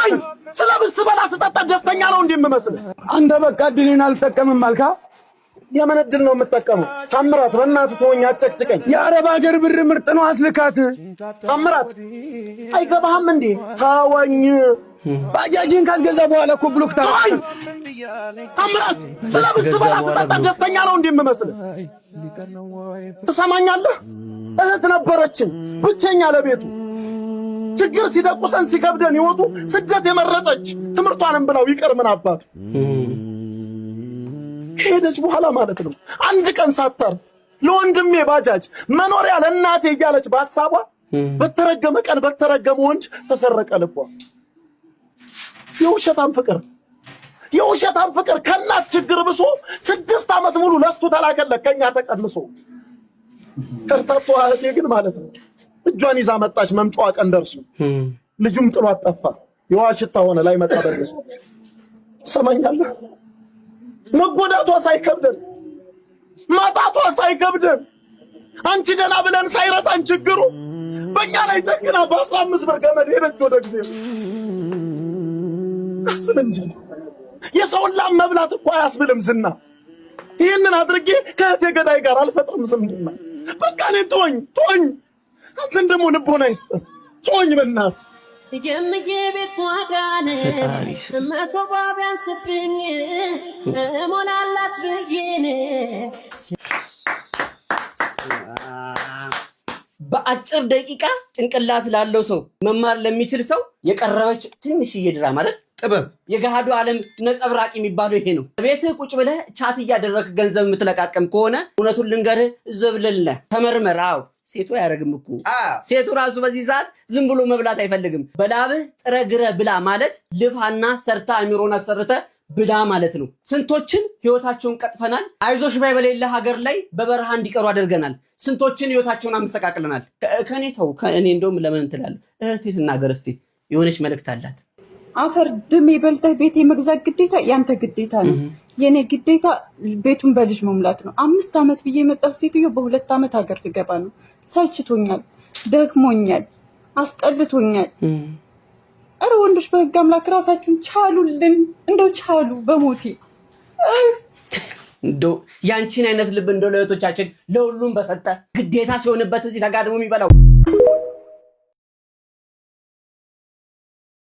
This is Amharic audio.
ተወኝ ስለብስ በላ ስጠጣ ደስተኛ ነው እንደምመስል አንተ በቃ ድልን አልተጠቀምም አልካ የምን እድል ነው የምትጠቀመው ታምራት በእናትህ ተወኝ አጨቅጭቀኝ የአረብ ሀገር ብር ምርጥ ነው አስልካት ታምራት አይገባህም እንዴ ታወኝ ባጃጅን ካስገዛ በኋላ እኮ ብሎክ ተወኝ ታምራት ስለብስ በላ ስጠጣ ደስተኛ ነው እንደምመስል ትሰማኛለህ እህት ነበረችን ብቸኛ ለቤቱ ችግር ሲደቁሰን ሲከብደን ይወጡ ስደት የመረጠች ትምርቷንም ብለው ይቀር ምን አባቱ ሄደች በኋላ ማለት ነው አንድ ቀን ሳታር ለወንድሜ ባጃጅ መኖሪያ ለእናቴ እያለች በሐሳቧ በተረገመ ቀን በተረገመ ወንድ ተሰረቀ ልቧ የውሸታም ፍቅር ከናት ችግር ብሶ 6 ዓመት ሙሉ ለሱ ተላከለ ከኛ ተቀንሶ ከርታቷ እህቴ ግን ማለት ነው እጇን ይዛ መጣች መምጫዋ ቀን ደርሶ ልጁም ጥሏት ጠፋ የዋሽታ ሆነ ላይ መጣ ደርሶ ሰማኛለህ መጎዳቷ ሳይከብደን ማጣቷ ሳይከብደን አንቺ ደና ብለን ሳይረታን ችግሩ በእኛ ላይ ጨክና በ15 ብር ገመድ ሄደች ወደ ጊዜ አስመንጂ የሰው ላም መብላት እኮ አያስብልም ዝና ይሄንን አድርጌ ከእህቴ ገዳይ ጋር አልፈጥርም ዝምድና በቃ እኔ ተወኝ አንተን ደግሞ ልቦና ይስጥ ተወኝ በእናትህ የምጌቤት ዋጋነ መሶባቢያን ስብኝ ሞናላት ብይነ በአጭር ደቂቃ ጭንቅላት ላለው ሰው መማር ለሚችል ሰው የቀረበች ትንሽዬ ድራማ አይደል ጥበብ የገሃዱ ዓለም ነጸብራቅ የሚባለው ይሄ ነው ቤትህ ቁጭ ብለህ ቻት እያደረክ ገንዘብ የምትለቃቀም ከሆነ እውነቱን ልንገርህ ዘብለለ ተመርመራው ሴቱ ያረግም እኮ ሴቱ ራሱ በዚህ ሰዓት ዝም ብሎ መብላት አይፈልግም በላብህ ጥረግረ ብላ ማለት ልፋና ሰርታ አሚሮና ሰርተ ብላ ማለት ነው ስንቶችን ህይወታቸውን ቀጥፈናል አይዞሽ ባይ በሌለ ሀገር ላይ በበረሃ እንዲቀሩ አድርገናል ስንቶችን ህይወታቸውን አመሰቃቅለናል ከኔ ተው ከኔ እንደውም ለምን እንትላል እህቴ ትናገር እስቲ የሆነች መልእክት አላት አፈር ድሜ በልተህ ቤት የመግዛት ግዴታ ያንተ ግዴታ ነው የኔ ግዴታ ቤቱን በልጅ መሙላት ነው 5 ዓመት ብዬ መጣሁ ሴትዮ በ2 ዓመት ሀገር ትገባ ነው ሰልችቶኛል ደክሞኛል አስጠልቶኛል አረ ወንዶች በህግ አምላክ ራሳችሁን ቻሉልን እንደው ቻሉ በሞቴ እንደው ያንቺን አይነት ልብ እንደው ለእህቶቻችን ለሁሉም በሰጠ ግዴታ ሲሆንበት እዚህ ተጋድሞ የሚበላው